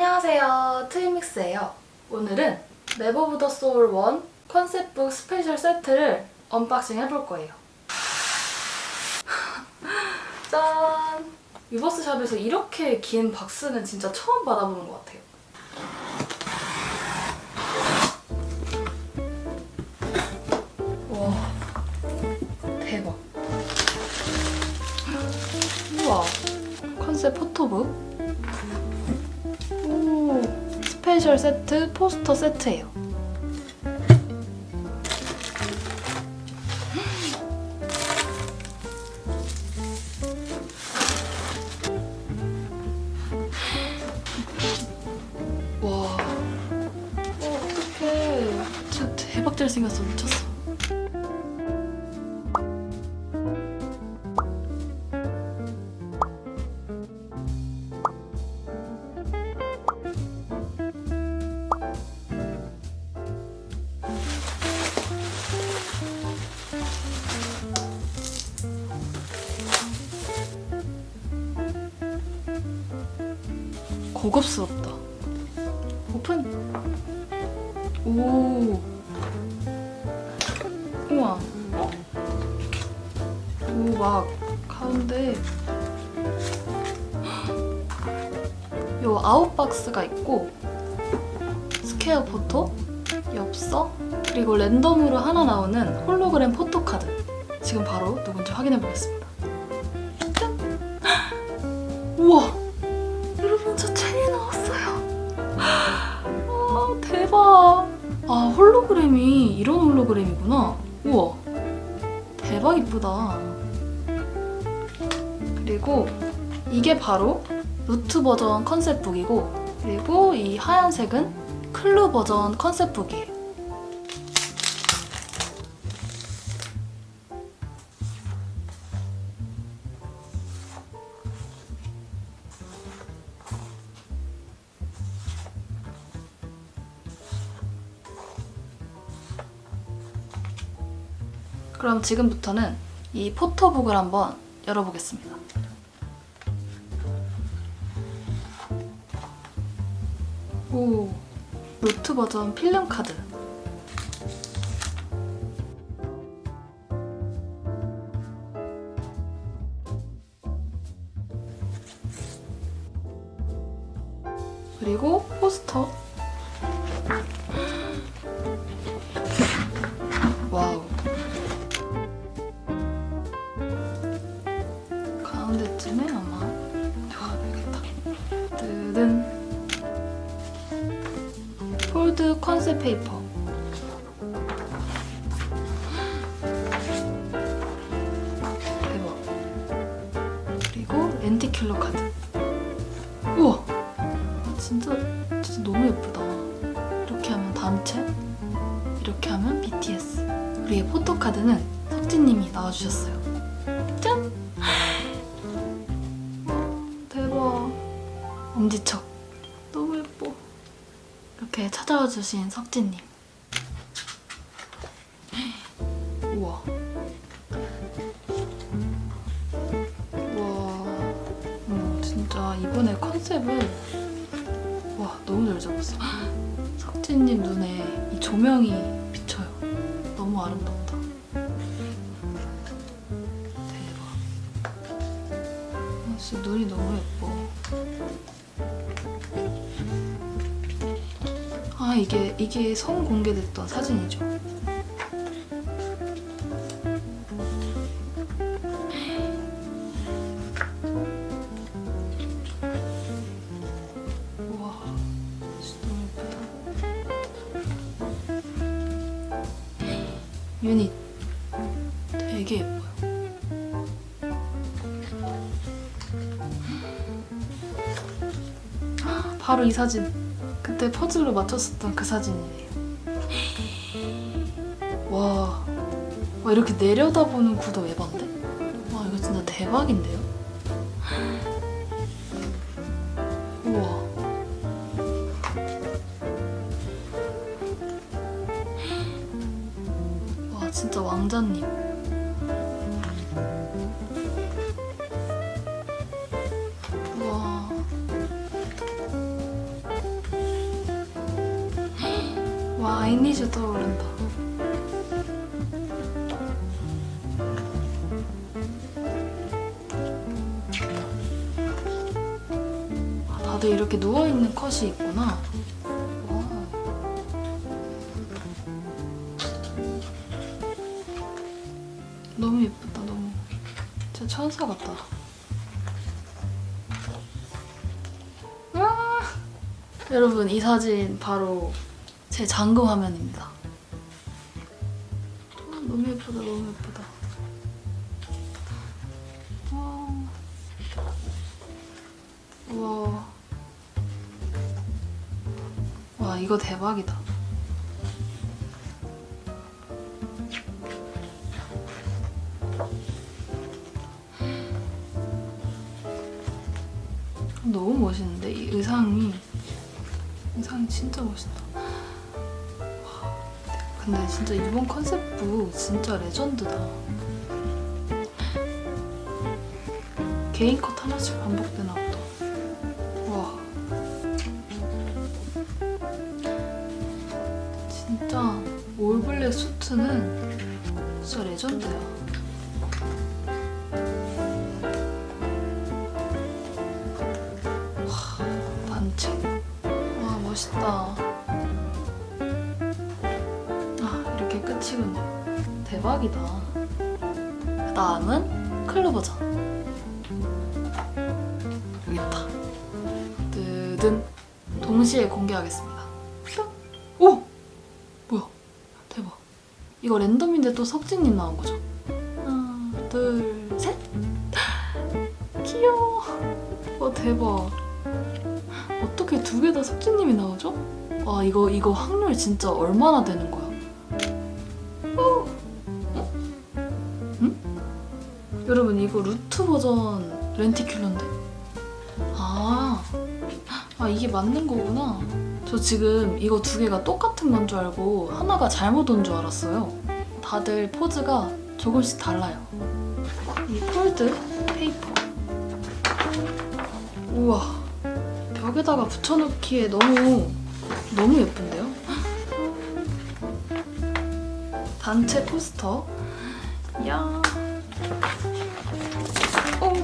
안녕하세요, 트윈믹스예요. 오늘은 맵 오브 더 소울 1 컨셉북 스페셜 세트를 언박싱 해볼 거예요. 짠! 위버스 샵에서 이렇게 긴 박스는 진짜 처음 받아보는 것 같아요. 와, 대박. 우와, 컨셉 포토북. 오, 스페셜 세트 포스터 세트예요. 와, 어떡해. 진짜 대박 잘생겼어. 미쳤어. 고급스럽다. 오픈! 오! 우와! 오, 막 가운데 요 아웃박스가 있고 스퀘어 포토, 엽서, 그리고 랜덤으로 하나 나오는 홀로그램 포토카드. 지금 바로 누군지 확인해 보겠습니다. 짠! 우와! 여러분, 저 체리 나왔어요. 아, 대박. 아, 홀로그램이 이런 홀로그램이구나. 우와, 대박 이쁘다. 그리고 이게 바로 루트 버전 컨셉북이고, 그리고 이 하얀색은 클루 버전 컨셉북이에요. 그럼 지금부터는 이 포토북을 한번 열어보겠습니다. 오, 노트 버전 필름 카드. 그리고 포스터. 와우. 가운데쯤에 아마 되겠다. 뜨든. 폴드 컨셉 페이퍼. 대박. 그리고 렌티큘러 카드. 우와! 진짜 너무 예쁘다. 이렇게 하면 단체, 이렇게 하면 BTS. 우리의 포토카드는 석진님이 나와주셨어요. 짠! 대박. 엄지척. 너무 예뻐. 이렇게 찾아와 주신 석진님. 우와. 우와. 진짜 이번에 컨셉을 와, 너무 잘 잡았어. 석진님 눈에 이 조명이 비쳐요. 너무 아름답다. 대박. 진짜 눈이 너무 예뻐. 아, 이게 선공개됐던 사진이죠. 우와, 진짜 너무 예쁘다. 유닛 되게 예뻐요. 바로 이 사진. 그때 퍼즐로 맞췄었던 그 사진이네요. 와, 이렇게 내려다보는 구도 예반데? 와, 이거 진짜 대박인데요? 우와. 와, 진짜 왕자님. 우와. 와, 아이니즈 떠오른다. 아, 다들 이렇게 누워있는 컷이 있구나. 와. 너무 예쁘다, 너무. 진짜 천사 같다. 여러분, 이 사진 바로 제 잠금 화면입니다. 너무 예쁘다, 너무 예쁘다. 우와. 와, 이거 대박이다. 너무 멋있는데? 이 의상이 진짜 멋있다. 근데 진짜 이번 컨셉북 진짜 레전드다. 개인 컷 하나씩 반복되나 보다. 와. 진짜 올블랙 수트는 진짜 레전드야. 단체. 와, 멋있다. 아, 이렇게 끝이군요. 대박이다. 그 다음은 클로 버전. 여기 있다. 뜨든. 동시에 공개하겠습니다. 오! 뭐야? 대박. 이거 랜덤인데 또 석진님 나온 거죠? 하나, 둘, 셋! 귀여워. 와, 대박. 어떻게 두 개 다 석진님이 나오죠? 와, 이거 확률 진짜 얼마나 되는 거야? 응? 여러분, 이거 루트 버전 렌티큘러인데? 아, 이게 맞는 거구나. 저 지금 이거 두 개가 똑같은 건 줄 알고 하나가 잘못 온 줄 알았어요. 다들 포즈가 조금씩 달라요. 이 폴드 페이퍼. 우와. 벽에다가 붙여놓기에 너무 예쁜데요? 단체 포스터. 야.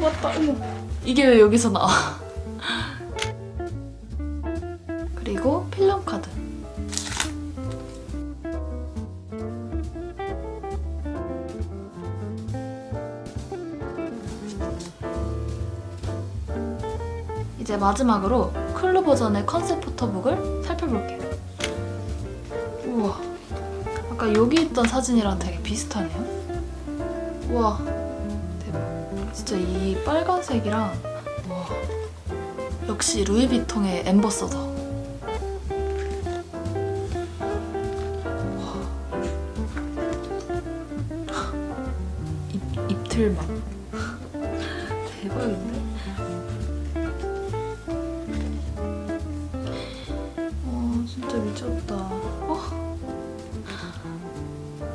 맞다. 어머. 이게 왜 여기서 나와? 그리고 필름 카드. 이제 마지막으로 클루 버전의 컨셉 포토북을 살펴볼게요. 우와, 아까 여기 있던 사진이랑 되게 비슷하네요. 우와, 대박. 진짜 이 빨간색이랑, 와, 역시 루이비통의 엠버서더. 입틀막. 대박인데? 진짜 미쳤다.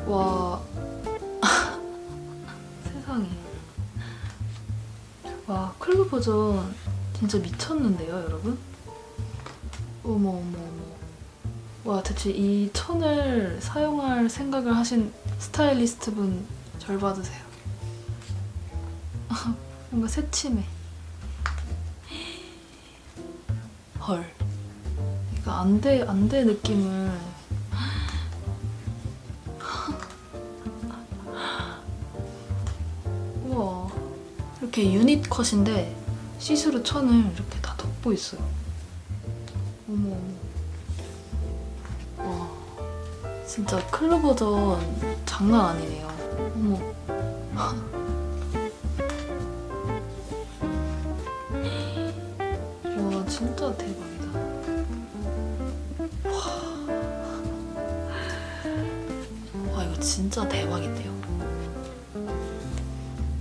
와. 세상에. 와, 클루 버전 진짜 미쳤는데요, 여러분? 어머. 와, 대체 이 천을 사용할 생각을 하신 스타일리스트 분 절 받으세요. 뭔가 새침해. 헐. 이거 안 돼 느낌을. 우와. 이렇게 유닛 컷인데 시스루 천을 이렇게 다 덮고 있어요. 어머. 와. 진짜 클로 버전 장난 아니네요. 어머. 와, 진짜 대박이다. 와, 이거 진짜 대박인데요?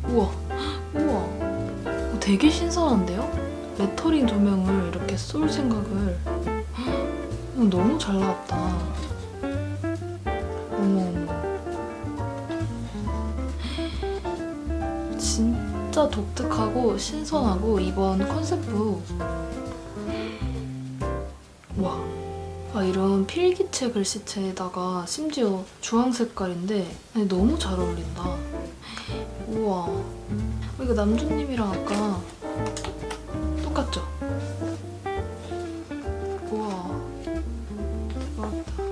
우와. 되게 신선한데요? 레터링 조명을 이렇게 쏠 생각을. 너무 잘 나왔다. 어머. 진짜 독특하고 신선하고 이번 컨셉북. 와, 아, 이런 필기체 글씨체에다가 심지어 주황 색깔인데 아니, 너무 잘 어울린다. 우와. 이거 남준님이랑 아까 똑같죠? 우와. 맞다.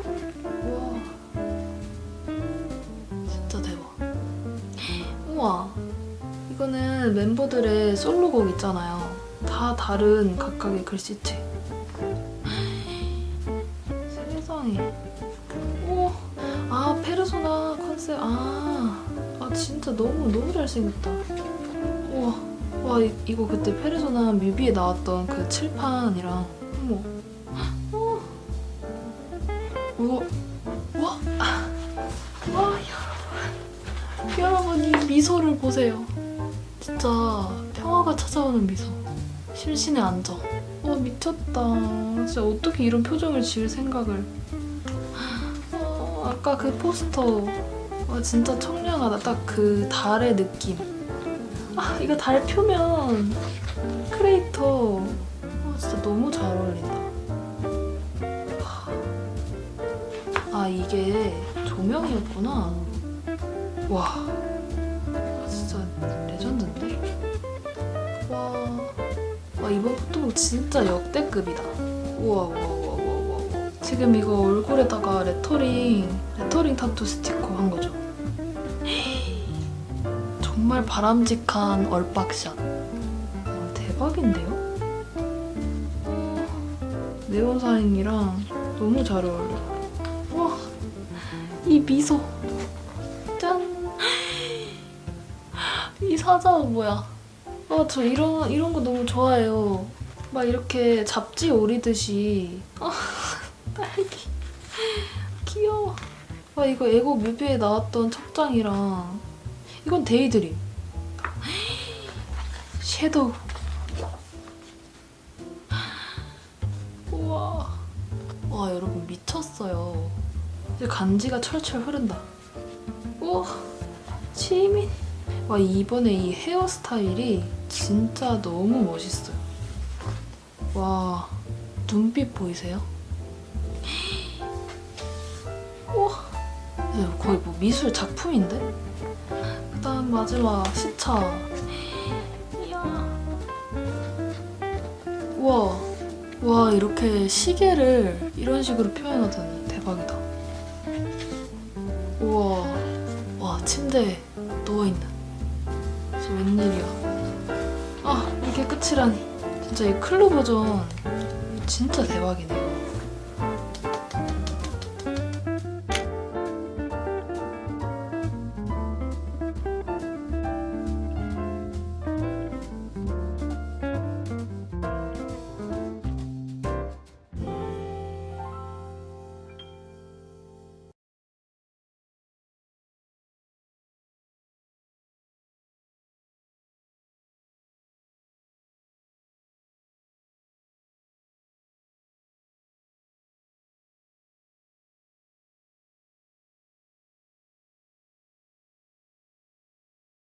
우와. 진짜 대박. 우와. 이거는 멤버들의 솔로곡 있잖아요. 다 다른 각각의 글씨체. 세상에. 오. 아, 페르소나 컨셉. 아, 진짜 너무 잘생겼다. 우와. 와, 이거 그때 페르소나 뮤비에 나왔던 그 칠판이랑. 어머. 우와. 와. 와, 여러분 이 미소를 보세요. 진짜 평화가 찾아오는 미소. 실신의 안정. 미쳤다. 진짜 어떻게 이런 표정을 지을 생각을. 아까 그 포스터. 진짜 청량하다. 딱 그 달의 느낌. 이거 달 표면 크레이터. 진짜 너무 잘 어울린다. 이게 조명이었구나. 와, 진짜 레전드인데? 와, 이번 포토북 진짜 역대급이다. 우와. 지금 이거 얼굴에다가 레터링 타투 스티커 한 거죠. 정말 바람직한 얼박샷. 대박인데요? 네온사인이랑 너무 잘 어울려. 와, 이 미소. 짠. 이 사자는 뭐야? 저 이런 거 너무 좋아해요. 막 이렇게 잡지 오리듯이. 딸기. 귀여워. 이거 애고 뮤비에 나왔던 척장이랑 이건 데이드림. 섀도우. 우와. 와, 여러분 미쳤어요. 이제 간지가 철철 흐른다. 우와. 지민. 이번에 이 헤어스타일이 진짜 너무 멋있어요. 와, 눈빛 보이세요? 우와. 거의 뭐 미술 작품인데? 그다음 마지막 시차. 이야. 우와, 이렇게 시계를 이런 식으로 표현하다니 대박이다. 우와. 와, 침대에 누워있는. 진짜 웬일이야. 이게 끝이라니. 진짜 이 클로 버전 진짜 대박이네요.